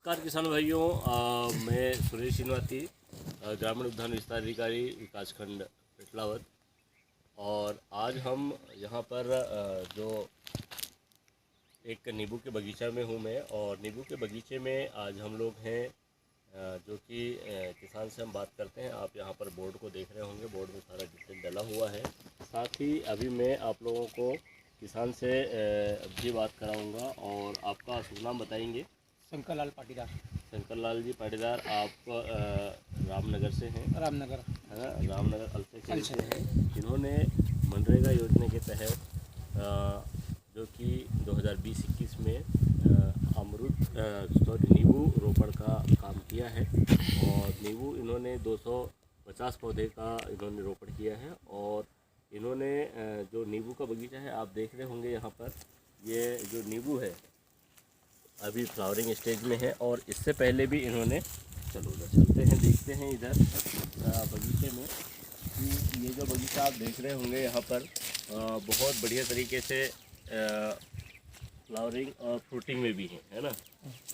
नमस्कार किसान भाइयों, मैं सुरेश शिनवाती, ग्रामीण उद्यान विस्तार अधिकारी विकासखंड पिटलावत। और आज हम यहाँ पर जो एक नींबू के बगीचा में हूँ मैं, और नींबू के बगीचे में आज हम लोग हैं जो कि किसान से हम बात करते हैं। आप यहाँ पर बोर्ड को देख रहे होंगे, बोर्ड में सारा डिटेल डला हुआ है। साथ ही अभी मैं आप लोगों को किसान से भी बात कराऊंगा और आपका शुभ नाम बताएंगे। शंकर लाल पाटीदार। शंकर लाल जी पाटीदार, आप रामनगर से हैं? रामनगर, है ना, रामनगर अलसे से हैं। इन्होंने मनरेगा योजना के तहत जो कि 2020-21 में नींबू रोपण का काम किया है। और नींबू इन्होंने 250 पौधे का इन्होंने रोपण किया है। और इन्होंने जो नींबू का बगीचा है आप देख रहे होंगे, यहाँ पर ये जो नींबू है अभी फ्लावरिंग स्टेज में है। और इससे पहले भी इन्होंने, चलो उधर चलते हैं, देखते हैं इधर बगीचे में कि ये जो बगीचा आप देख रहे होंगे यहाँ पर बहुत बढ़िया तरीके से फ्लावरिंग और फ्रूटिंग में भी है ना।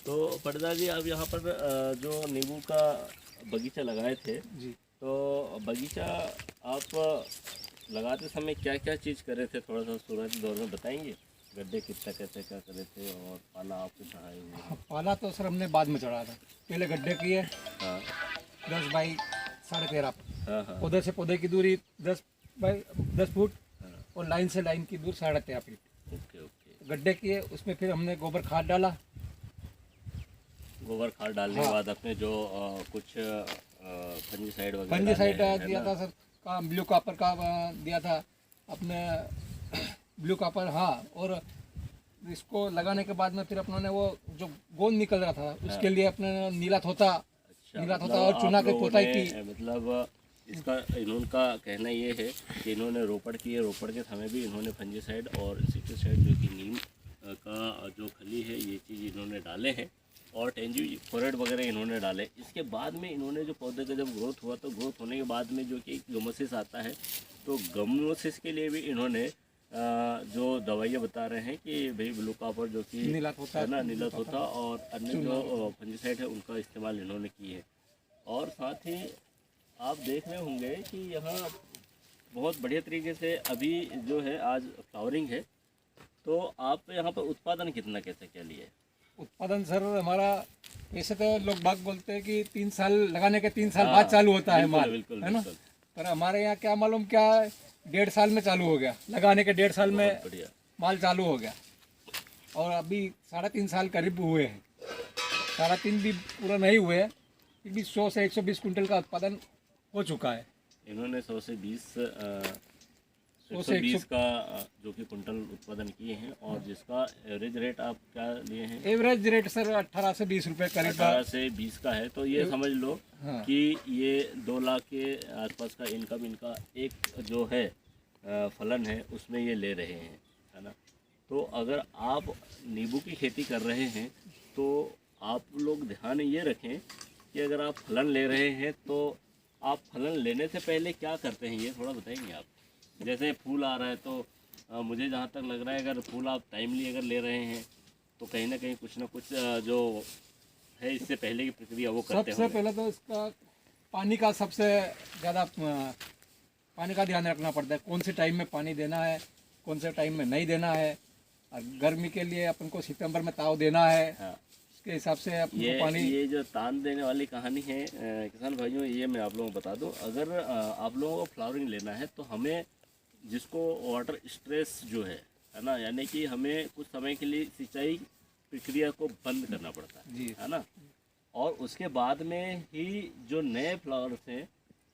तो पाटीदार जी, आप यहाँ पर जो नींबू का बगीचा लगाए थे जी, तो बगीचा आप लगाते समय क्या क्या चीज़ कर रहे थे, थोड़ा सा शुरुआती दौर में बताएंगे? गड्ढे कितना कैसे क्या करे थे और पाला आपको चढ़ाए हुए? हाँ, पाला तो सर हमने बाद में चढ़ाया था। पहले गड्ढे किए हाँ 10 बाई 13.5। हाँ हाँ पौधे से पौधे की दूरी 10 बाई 10 फुट हाँ, और लाइन से लाइन की दूर 13.5 फीट। Okay okay. गड्ढे किए, उसमें फिर हमने गोबर खाद डाला। गोबर खाद डालने के हाँ। बाद अपने जो कुछ फंजीसाइड वगैरह फंजीसाइड डाले हैं, है दिया ना? था सर, का ब्लू कॉपर का दिया था अपने, ब्लू कॉपर। हाँ, और इसको लगाने के बाद में फिर अपनों ने वो जो गोंद निकल रहा था उसके लिए अपने नीला थोता, अच्छा, नीला मतलब थोता और चूना आप की लोगों पोताई ने, की। मतलब इसका इनका कहना ये है कि इन्होंने रोपण किए, रोपण के समय भी इन्होंने फंजीसाइड और इंसेक्टिसाइड जो कि नीम का जो खली है ये चीज़ इन्होंने डाले हैं। और टेंजीफोरेट वगैरह इन्होंने डाले। इसके बाद में इन्होंने जो पौधे का जब ग्रोथ हुआ तो ग्रोथ होने के बाद में जो कि गमोसिस आता है, तो गमोसिस के लिए भी इन्होंने जो दवाइयाँ बता रहे हैं कि भाई ब्लू कॉपर जो कि नीला थोता, है ना, नीला थोता और अन्य जो फंजीसाइड है उनका इस्तेमाल इन्होंने किए है। और साथ ही आप देख रहे होंगे कि यहाँ बहुत बढ़िया तरीके से अभी जो है आज फ्लावरिंग है। तो आप यहाँ पर उत्पादन कितना कैसे क्या लिए? उत्पादन सर हमारा, वैसे तो लोग बाग बोलते हैं कि 3 साल लगाने के 3 साल हाँ, बाद चालू होता है बिल्कुल, माल, बिल्कुल, है ना। बिल्कुल। पर हमारे यहाँ क्या मालूम, क्या 1.5 साल में चालू हो गया, लगाने के 1.5 साल में बहुत बढ़िया। माल चालू हो गया। और अभी 3.5 साल करीब हुए हैं, 3.5 भी पूरा नहीं हुए हैं, फिर भी 100 से 120 कुंटल का उत्पादन हो चुका है। इन्होंने 100 से 100 से 120 का जो कि कुंटल उत्पादन किए हैं। और जिसका एवरेज रेट आप क्या लिए हैं? एवरेज रेट सर 18 से 20 रुपये करीब। 18 से 20 का है। तो ये समझ लो हाँ। कि ये 2 लाख के आसपास का इनकम इनका एक जो है फलन है उसमें ये ले रहे हैं, है ना। तो अगर आप नींबू की खेती कर रहे हैं तो आप लोग ध्यान ये रखें कि अगर आप फलन ले रहे हैं तो आप फलन लेने से पहले क्या करते हैं, ये थोड़ा बताएंगे आप? जैसे फूल आ रहा है तो मुझे जहाँ तक लग रहा है अगर फूल आप टाइमली अगर ले रहे हैं तो कहीं ना कुछ जो है इससे पहले की प्रक्रिया वो करते सबसे हैं। पहले तो इसका पानी का सबसे ज़्यादा पानी का ध्यान रखना पड़ता है, कौन से टाइम में पानी देना है, कौन से टाइम में नहीं देना है। और गर्मी के लिए अपन को सितंबर में ताव देना है, हाँ, उसके हिसाब से अपन को पानी। ये जो तान देने वाली कहानी है किसान भाइयों, ये मैं आप लोगों को बता दूं। अगर आप लोगों को फ्लावरिंग लेना है तो हमें, जिसको वाटर स्ट्रेस जो है ना, यानी कि हमें कुछ समय के लिए सिंचाई प्रक्रिया को बंद करना पड़ता जी, है ना। और उसके बाद में ही जो नए फ्लावर्स हैं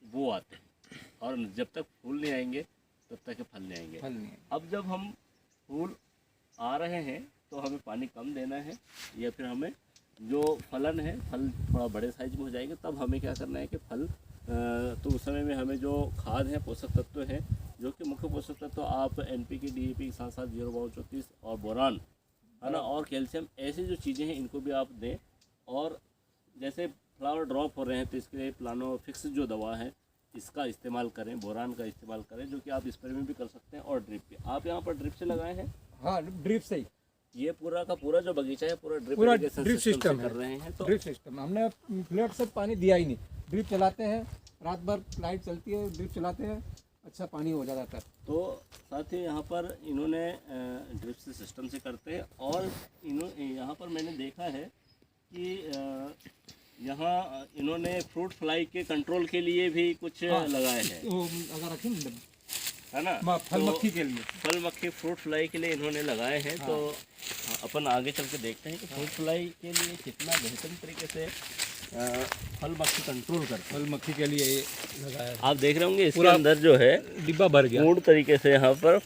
वो आते हैं। और जब तक फूल नहीं आएंगे तब तक के फल नहीं आएंगे। फल नहीं है। अब जब हम फूल आ रहे हैं तो हमें पानी कम देना है, या फिर हमें जो फलन है, फल थोड़ा बड़े साइज में हो जाएंगे तब हमें क्या करना है कि फल, तो उस समय में हमें जो खाद है, पोषक तत्व हैं, जो कि मुख्य पोषक तत्व आप NPK DAP के साथ साथ 0-34 और बोरान, है ना, और कैल्शियम, ऐसी जो चीज़ें हैं इनको भी आप दें। और जैसे फ्लावर ड्रॉप हो रहे हैं तो इसके लिए प्लानोफिक्स जो दवा है इसका इस्तेमाल करें, बोरान का इस्तेमाल करें, जो कि आप स्प्रे में भी कर सकते हैं और ड्रिप पे। आप यहाँ पर ड्रिप से लगाए हैं? हाँ, ड्रिप से ही। ये पूरा का पूरा जो बगीचा है पूरा ड्रिप पूरा इरिगेशन ड्रिप सिस्टम सिस्टम से है। कर रहे हैं। तो ड्रिप सिस्टम हमने फ्लड से पानी दिया ही नहीं, ड्रिप चलाते हैं, रात भर लाइट चलती है, ड्रिप चलाते हैं, अच्छा पानी हो जाता है। तो साथ ही यहाँ पर इन्होंने ड्रिप से सिस्टम से करते हैं। और यहाँ पर मैंने देखा है कि यहाँ इन्होंने फ्रूट फ्लाई के कंट्रोल के लिए भी कुछ लगाए हैं, तो अगर रखें ना, है ना? फल मक्खी के लिए, फल मक्खी फ्रूट फ्लाई के लिए इन्होंने लगाए हैं। तो अपन आगे चल के देखते हैं कि फ्रूट फ्लाई के लिए कितना बेहतरीन तरीके से फल मक्खी कंट्रोल करते हैं। फल मक्खी के लिए ये लगाया है। आप देख रहे होंगे इसके अंदर जो है डिब्बा भर गया। पूर्ण तरीके से यहाँ पर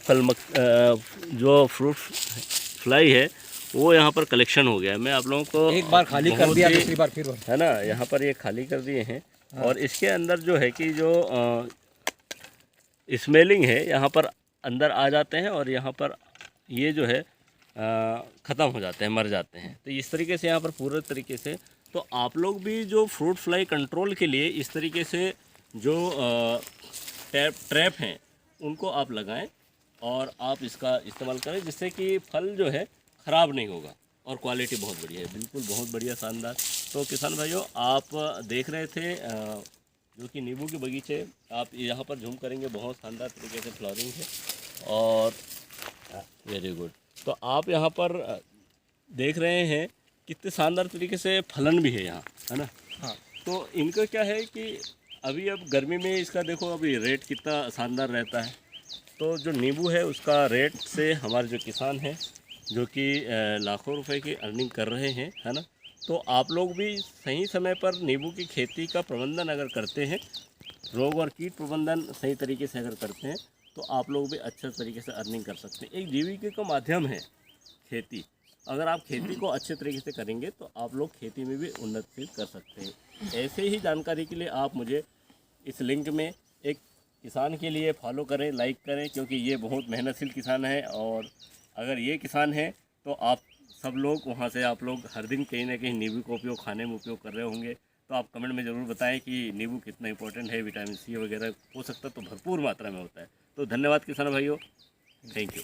जो फ्रूट फ्लाई है वो यहाँ पर कलेक्शन हो गया है। मैं आप लोगों को एक बार खाली कर बहुत दिया, ही- दूसरी बार फिर भर। है ना, यहाँ पर ये खाली कर दिए हैं। और इसके अंदर जो है कि जो स्मेलिंग है यहाँ पर अंदर आ जाते हैं और यहाँ पर ये जो है ख़त्म हो जाते हैं, मर जाते हैं। तो इस तरीके से यहाँ पर पूरे तरीके से, तो आप लोग भी जो फ्रूट फ्लाई कंट्रोल के लिए इस तरीके से जो ट्रैप हैं उनको आप लगाएं और आप इसका इस्तेमाल करें, जिससे कि फल जो है ख़राब नहीं होगा और क्वालिटी बहुत बढ़िया है, बिल्कुल बहुत बढ़िया, शानदार। तो किसान भाइयों, आप देख रहे थे जो कि नींबू के बगीचे, आप यहाँ पर झूम करेंगे, बहुत शानदार तरीके से फ्लावरिंग है और वेरी गुड। तो आप यहाँ पर देख रहे हैं कितने शानदार तरीके से फलन भी है यहाँ, है ना? हाँ। तो इनका क्या है कि अभी अब गर्मी में इसका देखो अभी रेट कितना शानदार रहता है। तो जो नींबू है उसका रेट से हमारे जो किसान हैं जो कि लाखों रुपए की अर्निंग कर रहे हैं, है ना? तो आप लोग भी सही समय पर नींबू की खेती का प्रबंधन अगर करते हैं, रोग और कीट प्रबंधन सही तरीके से अगर करते हैं, तो आप लोग भी अच्छे तरीके से अर्निंग कर सकते हैं। एक जीविका का माध्यम है खेती। अगर आप खेती को अच्छे तरीके से करेंगे तो आप लोग खेती में भी उन्नति कर सकते हैं। ऐसे ही जानकारी के लिए आप मुझे इस लिंक में एक किसान के लिए फॉलो करें, लाइक करें, क्योंकि ये बहुत मेहनतशील किसान है। और अगर ये किसान है तो आप सब लोग वहाँ से आप लोग हर दिन कहीं ना कहीं नींबू का उपयोग खाने में उपयोग कर रहे होंगे। तो आप कमेंट में ज़रूर बताएं कि नींबू कितना इंपॉर्टेंट है, विटामिन सी वगैरह हो सकता है तो भरपूर मात्रा में होता है। तो धन्यवाद किसान भाइयों, थैंक यू।